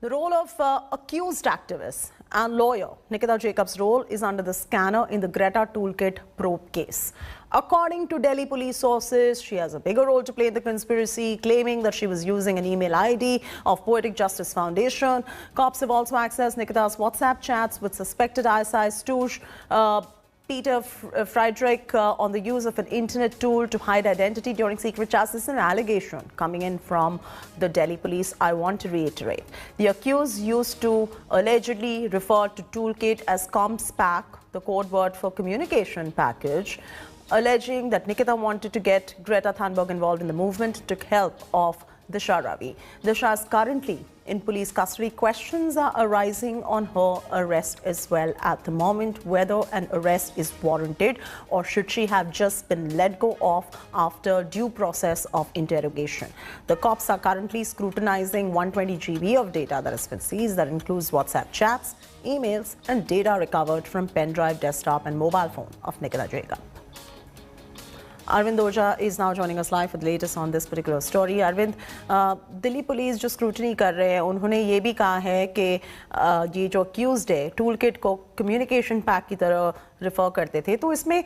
The role of accused activist and lawyer Nikita Jacobs' role is under the scanner in the Greta Toolkit probe case. According to Delhi police sources, she has a bigger role to play in the conspiracy, claiming that she was using an email ID of Poetic Justice Foundation. Cops have also accessed Nikita's WhatsApp chats with suspected ISI stooge Peter Friedrich on the use of an internet tool to hide identity during secret chats. This is an allegation coming in from the Delhi police. I want to reiterate. The accused used to allegedly refer to Toolkit as CompsPack, the code word for communication package, alleging that Nikita wanted to get Greta Thunberg involved in the movement, took help of Disha Ravi. Disha is currently in police custody. Questions are arising on her arrest as well at the moment, whether an arrest is warranted or should she have just been let go of after due process of interrogation. The cops are currently scrutinizing 120 GB of data that has been seized. That includes WhatsApp chats, emails and data recovered from pen drive, desktop and mobile phone of Nikita Jacob. Arvind Oja is now joining us live for the latest on this particular story. Arvind, Delhi police जो scrutiny कर रहे हैं, उन्होंने ये भी कहा है कि ये जो अक्यूज्ड है टूल किट को कम्युनिकेशन पैक की तरह रेफर करते थे, तो इसमें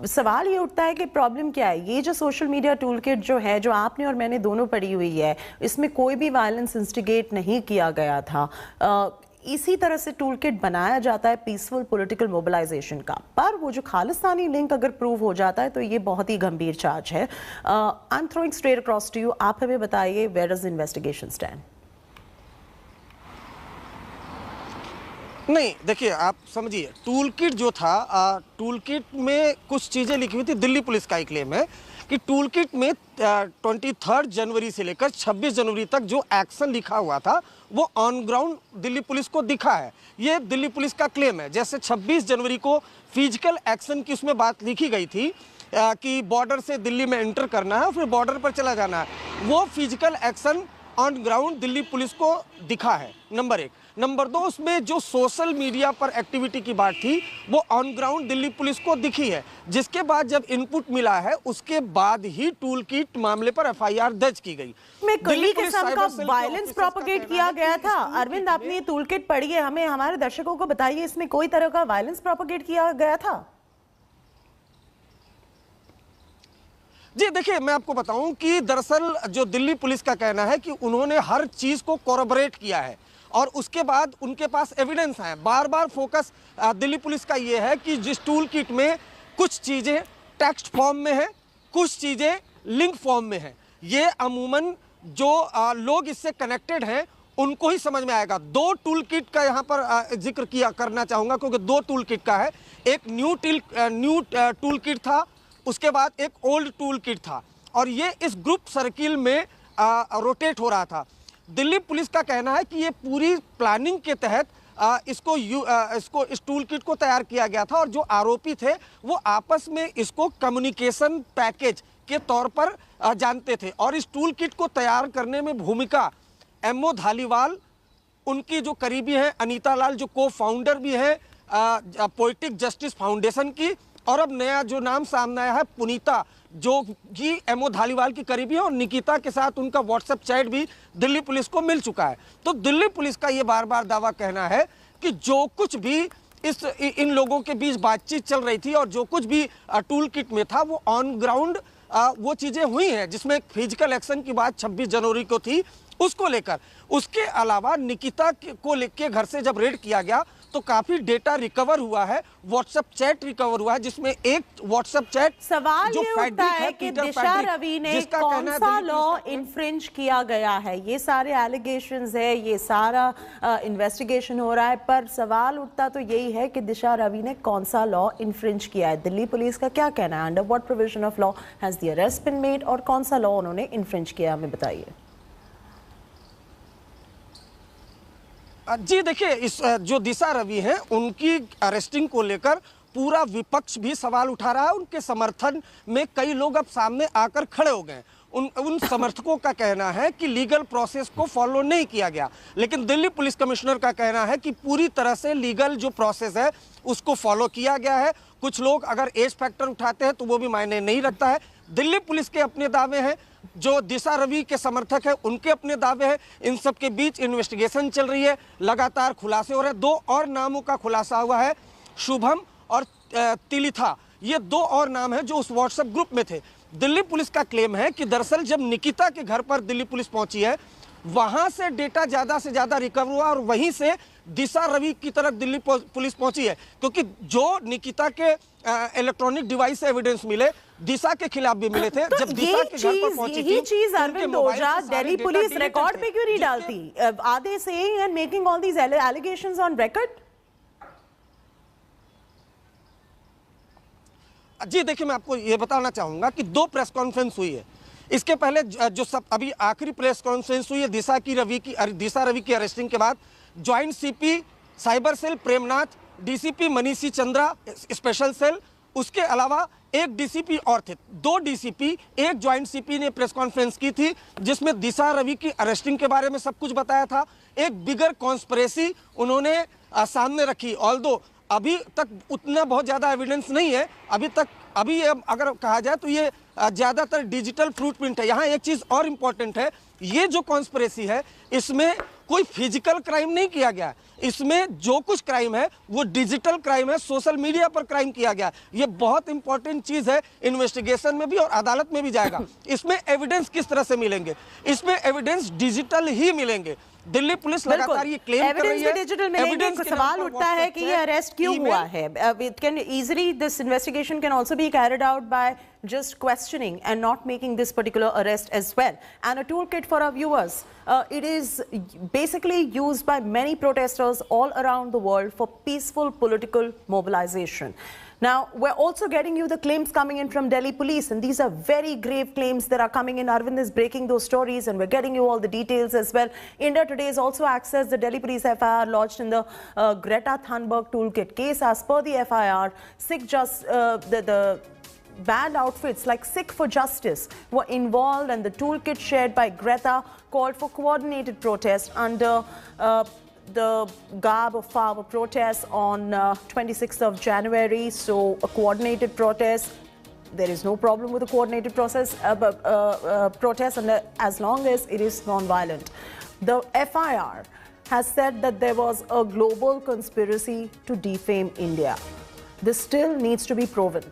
सवाल ये उठता है कि प्रॉब्लम क्या है? ये जो सोशल मीडिया टूल किट जो है, जो आपने और मैंने दोनों पढ़ी हुई है, इसमें कोई भी वायलेंस इंस्टिगेट नहीं किया गया था। इसी तरह से टूल किट बनाया जाता है पीसफुल पॉलिटिकल मोबिलाइजेशन का, पर वो जो खालिस्तानी लिंक अगर प्रूव हो जाता है तो ये बहुत ही गंभीर चार्ज है। I am throwing straight across to you, आप हमें बताइए वेयर डज इन्वेस्टिगेशन स्टैंड? नहीं, देखिए आप समझिए, टूल किट जो था, टूल किट में कुछ चीज़ें लिखी हुई थी। दिल्ली पुलिस का ही क्लेम है कि टूल किट में 23 जनवरी से लेकर 26 जनवरी तक जो एक्शन लिखा हुआ था वो ऑन ग्राउंड दिल्ली पुलिस को दिखा है। ये दिल्ली पुलिस का क्लेम है। जैसे 26 जनवरी को फिजिकल एक्शन की उसमें बात लिखी गई थी कि बॉर्डर से दिल्ली में एंटर करना है, फिर बॉर्डर पर चला जाना है, वो physical action on ground Delhi police को दिखा है, नंबर 1। नंबर 2, उसमें जो सोशल मीडिया पर एक्टिविटी की बात थी वो ऑन ग्राउंड दिल्ली पुलिस को दिखी है। जिसके बाद जब इनपुट मिला है उसके बाद ही टूल किट मामले पर एफआईआर दर्ज की गई। में कई किस्म का वायलेंस प्रोपेगेट किया गया था। अरविंद, आपने ये टूल किट पढ़ी है, हमें हमारे दर्शकों को बताइए, इसमें कोई तरह का वायलेंस प्रोपेगेट किया गया था? जी देखिए, मैं आपको बताऊं कि दरअसल जो दिल्ली पुलिस का कहना है कि उन्होंने हर चीज को कोरबोरेट किया है और उसके बाद उनके पास एविडेंस है। बार बार फोकस दिल्ली पुलिस का ये है कि जिस टूल किट में कुछ चीज़ें टेक्स्ट फॉर्म में है, कुछ चीज़ें लिंक फॉर्म में है। ये अमूमन जो लोग इससे कनेक्टेड हैं उनको ही समझ में आएगा। 2 टूल किट का यहाँ पर जिक्र करना चाहूँगा, क्योंकि 2 टूल किट का है। एक न्यू टूल किट था, उसके बाद एक ओल्ड टूल किट था और ये इस ग्रुप सर्किल में रोटेट हो रहा था। दिल्ली पुलिस का कहना है कि ये पूरी प्लानिंग के तहत इसको इस टूल किट को तैयार किया गया था और जो आरोपी थे वो आपस में इसको कम्युनिकेशन पैकेज के तौर पर जानते थे। और इस टूल किट को तैयार करने में भूमिका एमओ धालीवाल, उनकी जो करीबी हैं अनीता लाल, जो को फाउंडर भी हैं पोएटिक जस्टिस फाउंडेशन की, और अब नया जो नाम सामने आया है पुनीता, जो कि एमओ धालीवाल की करीबी है, और निकिता के साथ उनका व्हाट्सएप चैट भी दिल्ली पुलिस को मिल चुका है। तो दिल्ली पुलिस का ये बार बार दावा कहना है कि जो कुछ भी इन लोगों के बीच बातचीत चल रही थी और जो कुछ भी टूल किट में था वो ऑन ग्राउंड वो चीज़ें हुई हैं, जिसमें फिजिकल एक्शन की बात 26 जनवरी को थी, उसको लेकर। उसके अलावा निकिता को लेके घर से जब रेड किया गया तो काफी डेटा रिकवर हुआ है, व्हाट्सएप चैट रिकवर हुआ है, जिसमें एक व्हाट्सएप चैट सवाल ये उठता है कि दिशा रवि ने कौन सा लॉ इन्फ्रिंज किया गया है? ये सारे एलिगेशंस है, ये सारा इन्वेस्टिगेशन हो रहा है, पर सवाल उठता तो यही है कि दिशा रवि ने कौन सा लॉ इन्फ्रिंज किया है? दिल्ली पुलिस का क्या कहना है? Under what provision of law has the arrest been made और कौन सा लॉ उन्होंने इन्फ्रिंज किया, हमें बताइए। जी देखिए, इस जो दिशा रवि हैं उनकी अरेस्टिंग को लेकर पूरा विपक्ष भी सवाल उठा रहा है। उनके समर्थन में कई लोग अब सामने आकर खड़े हो गए। उन समर्थकों का कहना है कि लीगल प्रोसेस को फॉलो नहीं किया गया, लेकिन दिल्ली पुलिस कमिश्नर का कहना है कि पूरी तरह से लीगल जो प्रोसेस है उसको फॉलो किया गया है। कुछ लोग अगर एज फैक्टर उठाते हैं तो वो भी मायने नहीं रखता है। दिल्ली पुलिस के अपने दावे हैं, जो दिशा रवि के समर्थक है उनके अपने दावे हैं। इन सब के बीच इन्वेस्टिगेशन चल रही है, लगातार खुलासे हो रहे हैं। 2 और नामों का खुलासा हुआ है, शुभम और तिलिथा। ये 2 और नाम हैं जो उस व्हाट्सएप ग्रुप में थे। दिल्ली पुलिस का क्लेम है कि दरअसल जब निकिता के घर पर दिल्ली पुलिस पहुंची है, वहां से डेटा ज्यादा से ज्यादा रिकवर हुआ और वहीं से दिशा रवि की तरफ दिल्ली पुलिस पहुंची है, क्योंकि जो निकिता के इलेक्ट्रॉनिक डिवाइस एविडेंस मिले, दिशा के खिलाफ भी मिले थे। जब दिशा के घर पर पहुंची थी, यही चीज अरविंद ओझा दिल्ली पुलिस रिकॉर्ड पे क्यों नहीं डालती? Are they saying and making all these allegations on record? जी देखिए, मैं आपको ये बताना चाहूंगा कि 2 प्रेस कॉन्फ्रेंस हुई है। इसके पहले जो सब अभी आखिरी प्रेस कॉन्फ्रेंस हुई है दिशा रवि की अरेस्टिंग के बाद, joint CP cyber cell Premnath, DCP Manishi Chandra special cell, उसके अलावा एक डीसीपी और थे, 2 डीसीपी, एक ज्वाइंट सीपी ने प्रेस कॉन्फ्रेंस की थी जिसमें दिशा रवि की अरेस्टिंग के बारे में सब कुछ बताया था। एक बिगर कॉन्स्पिरेसी उन्होंने सामने रखी। ऑल्दो अभी तक उतना बहुत ज़्यादा एविडेंस नहीं है, अभी अगर कहा जाए तो ये ज़्यादातर डिजिटल फुटप्रिंट है। यहाँ एक चीज़ और इम्पॉर्टेंट है, ये जो कॉन्स्पिरेसी है इसमें कोई फिजिकल क्राइम नहीं किया गया, इसमें जो कुछ क्राइम है वो डिजिटल क्राइम है, सोशल मीडिया पर क्राइम किया गया। ये बहुत इंपॉर्टेंट चीज़ है, इन्वेस्टिगेशन में भी और अदालत में भी जाएगा। इसमें एविडेंस किस तरह से मिलेंगे? इसमें एविडेंस डिजिटल ही मिलेंगे। दिल्ली पुलिस लगातार ये क्लेम कर रही है डिजिटल मिलेंगे। सवाल उठता है कि ये अरेस्ट क्यों हुआ है? It can easily, this investigation can also be carried out by just questioning and not making this particular arrest as well. And a toolkit for our viewers, it is basically used by many protesters all around the world for peaceful political mobilization. Now, we're also getting you the claims coming in from Delhi police, and these are very grave claims that are coming in. Arvind is breaking those stories, and we're getting you all the details as well. India Today has also accessed the Delhi police FIR lodged in the Greta Thunberg toolkit case. As per the FIR, the band outfits like Sikh for Justice were involved, and the toolkit shared by Greta called for coordinated protest under the garb of our protests on 26th of January. So a coordinated protest, there is no problem with a coordinated protest as long as it is non-violent. The FIR has said that there was a global conspiracy to defame India. This still needs to be proven.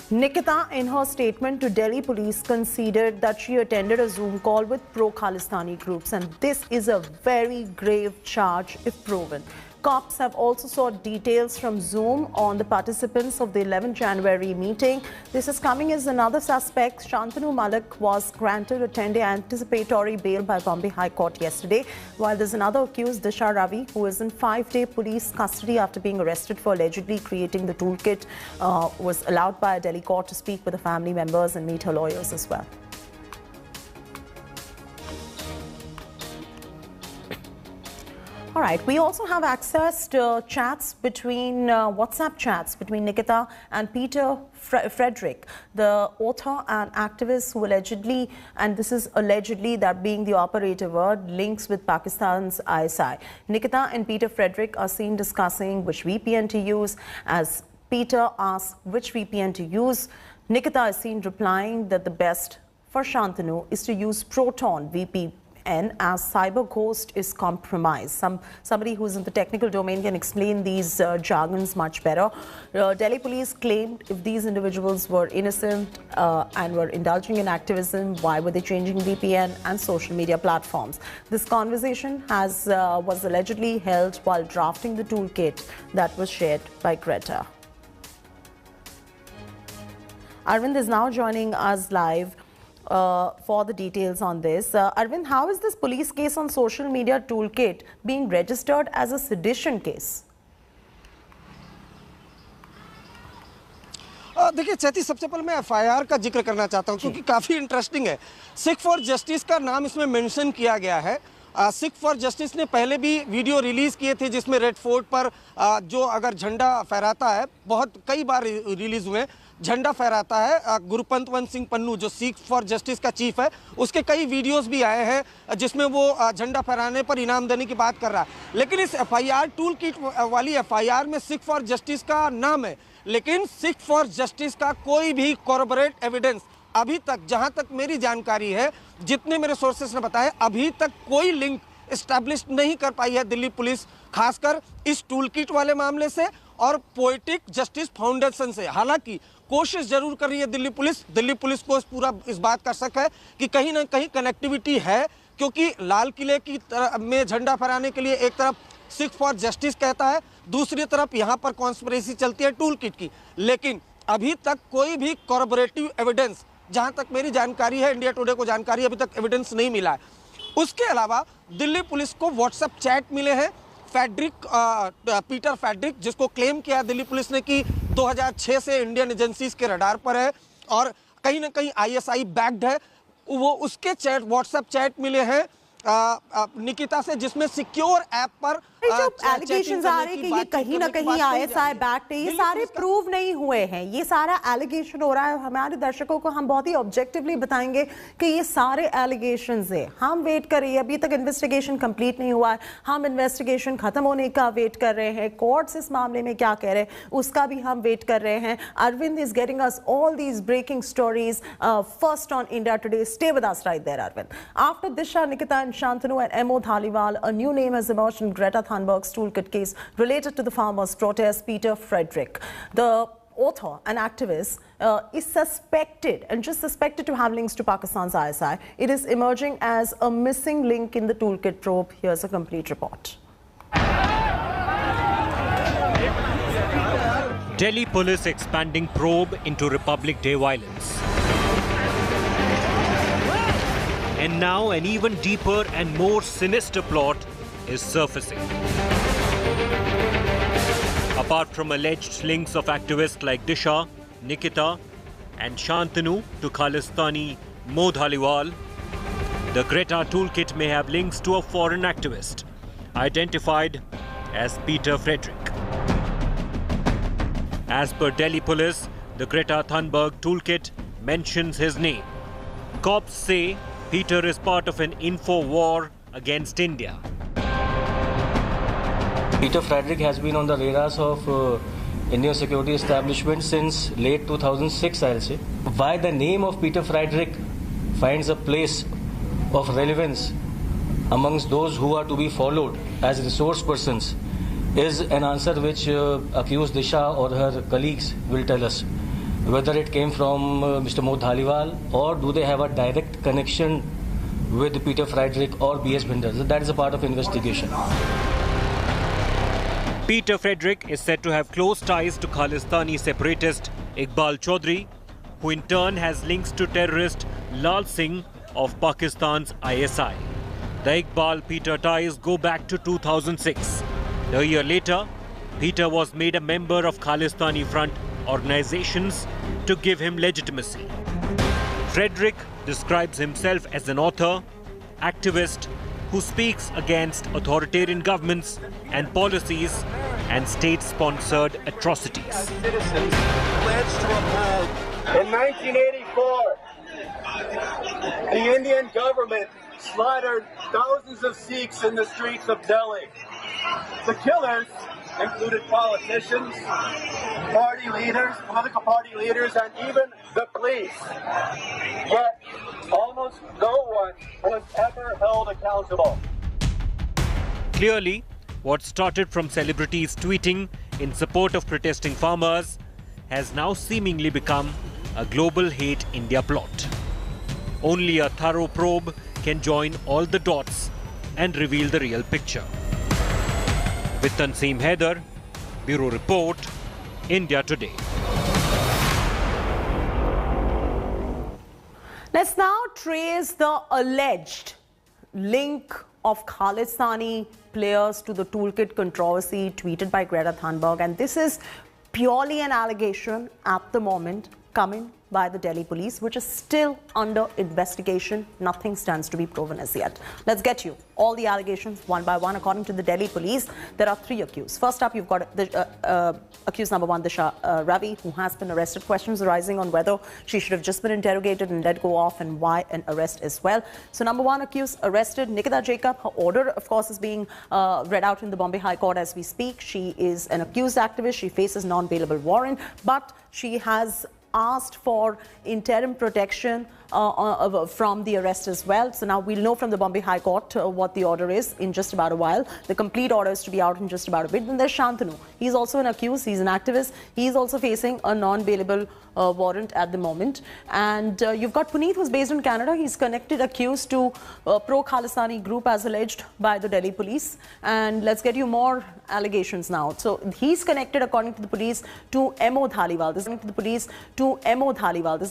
Nikita, in her statement to Delhi police, conceded that she attended a Zoom call with pro-Khalistani groups, and this is a very grave charge if proven. Cops have also sought details from Zoom on the participants of the 11th January meeting. This is coming as another suspect, Shantanu Malik, was granted a 10-day anticipatory bail by Bombay High Court yesterday, while there's another accused, Disha Ravi, who is in 5-day police custody after being arrested for allegedly creating the toolkit, was allowed by a Delhi court to speak with the family members and meet her lawyers as well. All right, we also have access to chats between WhatsApp chats between Nikita and Peter Frederick, the author and activist who allegedly, and this is allegedly that being the operative word, links with Pakistan's ISI. Nikita and Peter Frederick are seen discussing which VPN to use. As Peter asks which VPN to use, Nikita is seen replying that the best for Shantanu is to use Proton VPN, as CyberGhost is compromised. Somebody who's in the technical domain can explain these jargons much better. Delhi police claimed if these individuals were innocent and were indulging in activism, why were they changing VPN and social media platforms? This conversation was allegedly held while drafting the toolkit that was shared by Greta. Arvind is now joining us live for the details on this. Arvind, how is this police case on social media toolkit being registered as a sedition case? देखिए चैती, सबसे पहले मैं FIR का जिक्र करना चाहता हूं क्योंकि काफ़ी इंटरेस्टिंग है। सिख फॉर जस्टिस का नाम इसमें मेंशन किया गया है। सिख फॉर जस्टिस ने पहले भी वीडियो रिलीज़ किए थे जिसमें रेड फोर्ट पर जो अगर झंडा फहराता है, बहुत कई बार रिलीज़ हुए, झंडा फहराता है गुरपंतवंत सिंह पन्नू जो सिख फॉर जस्टिस का चीफ है, उसके कई वीडियोस भी आए हैं जिसमें वो झंडा फहराने पर इनाम देने की बात कर रहा है। लेकिन इस एफआईआर टूल किट वाली एफआईआर में सिख फॉर जस्टिस का नाम है, लेकिन सिख फॉर जस्टिस का कोई भी कॉर्पोरेट एविडेंस अभी तक, जहां तक मेरी जानकारी है, जितने मेरे सोर्सेस ने बताया, अभी तक कोई लिंक एस्टैब्लिश नहीं कर पाई है दिल्ली पुलिस, खासकर इस टूल किट वाले मामले से और पोएटिक जस्टिस फाउंडेशन से। हालांकि कोशिश जरूर कर रही है दिल्ली पुलिस को पूरा इस बात का शक है कि कहीं ना कहीं कनेक्टिविटी है, क्योंकि लाल किले की में झंडा फहराने के लिए एक तरफ सिख फॉर जस्टिस कहता है, दूसरी तरफ यहाँ पर कॉन्स्पिरेसी चलती है टूल किट की। लेकिन अभी तक कोई भी कॉर्पोरेटिव एविडेंस, जहाँ तक मेरी जानकारी है, इंडिया टुडे को जानकारी, अभी तक एविडेंस नहीं मिला है। उसके अलावा दिल्ली पुलिस को व्हाट्सएप चैट मिले हैं पीटर फ्रेडरिक, जिसको क्लेम किया दिल्ली पुलिस ने कि 2006 से इंडियन एजेंसीज के रडार पर है और कहीं ना कहीं ISI बैक्ड है। वो उसके चैट, व्हाट्सएप चैट मिले हैं निकिता से, जिसमें सिक्योर ऐप पर जो एलिगेशंस आ रहे हैं कि ये कहीं ना कहीं ISI बैक्ड है, ये सारे प्रूव नहीं हुए हैं। ये सारा एलिगेशन हो रहा है। हमारे दर्शकों को हम बहुत ही ऑब्जेक्टिवली बताएंगे कि ये सारे एलिगेशंस है। हम वेट कर रहे हैं, अभी तक इन्वेस्टिगेशन कंप्लीट नहीं हुआ है। हम इन्वेस्टिगेशन खत्म होने का वेट कर रहे हैं। कोर्ट्स इस मामले में क्या कह रहे हैं उसका भी हम वेट कर रहे हैं। Arvind is getting us all these breaking stories first on India Today. Stay with us right there, Arvind. After Disha, Nikita and Shantanu and M.O. Dhaliwal, a new name has emerged in Greta Thunberg's toolkit case related to the farmers' protest. Peter Frederick, the author and activist, is suspected, and just suspected, to have links to Pakistan's ISI. It is emerging as a missing link in the toolkit probe. Here's a complete report. Delhi police expanding probe into Republic Day violence. And now an even deeper and more sinister plot is surfacing. Apart from alleged links of activists like Disha, Nikita and Shantanu to Khalistani Mo Dhaliwal, the Greta toolkit may have links to a foreign activist identified as Peter Frederick. As per Delhi police, the Greta Thunberg toolkit mentions his name. Cops say Peter is part of an info war against India. Peter Frederick has been on the radars of Indian security establishment since late 2006, I'll say. Why the name of Peter Frederick finds a place of relevance amongst those who are to be followed as resource persons is an answer which accused Disha or her colleagues will tell us. Whether it came from Mr. Mo Dhaliwal or do they have a direct connection with Peter Frederick or B.S. Bhinder. That is a part of investigation. Peter Frederick is said to have close ties to Khalistani separatist Iqbal Chaudhry, who in turn has links to terrorist Lal Singh of Pakistan's ISI. The Iqbal-Peter ties go back to 2006. A year later, Peter was made a member of Khalistani Front organizations to give him legitimacy. Frederick describes himself as an author, activist who speaks against authoritarian governments and policies and state-sponsored atrocities. In 1984, the Indian government slaughtered thousands of Sikhs in the streets of Delhi. The killers included politicians, party leaders, political party leaders, and even the police. Yet, almost no one was ever held accountable. Clearly, what started from celebrities tweeting in support of protesting farmers has now seemingly become a global hate India plot. Only a thorough probe can join all the dots and reveal the real picture. With Tanseem Haider, Bureau Report, India Today. Let's now trace the alleged link of Khalistani players to the toolkit controversy tweeted by Greta Thunberg. And this is purely an allegation at the moment coming by the Delhi police, which is still under investigation. Nothing stands to be proven as yet. Let's get you all the allegations one by one. According to the Delhi police, there are 3 accused. First up, you've got the accused number 1, Disha Ravi, who has been arrested. Questions arising on whether she should have just been interrogated and let go off, and why an arrest as well. So number 1 accused arrested, Nikita Jacob. Her order, of course, is being read out in the Bombay High Court as we speak. She is an accused activist. She faces non-bailable warrant, but she has asked for interim protection from the arrest as well. So now we'll know from the Bombay High Court what the order is in just about a while. The complete order is to be out in just about a bit. Then there's Shantanu. He's also an accused. He's an activist. He's also facing a non-bailable warrant at the moment. And you've got Puneet, who's based in Canada. He's connected, accused to pro-Khalistani group as alleged by the Delhi police. And let's get you more allegations now. So he's connected, according to the police, to M.O. Dhaliwal. This is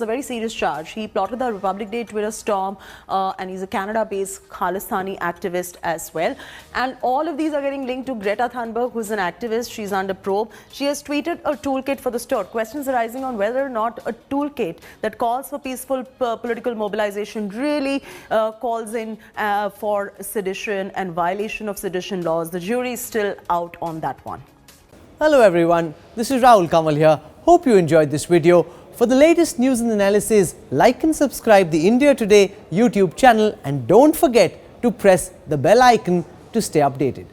a very serious charge. He plotted the Republic Day Twitter storm, and he's a Canada-based Khalistani activist as well. And all of these are getting linked to Greta Thunberg, who's an activist. She's under probe. She has tweeted a toolkit for the store. Questions arising on whether or not a toolkit that calls for peaceful political mobilization really calls in for sedition and violation of sedition laws. The jury is still out on that one. Hello everyone, this is Rahul Kamal here. Hope you enjoyed this video. For the latest news and analysis, like and subscribe the India Today YouTube channel, and don't forget to press the bell icon to stay updated.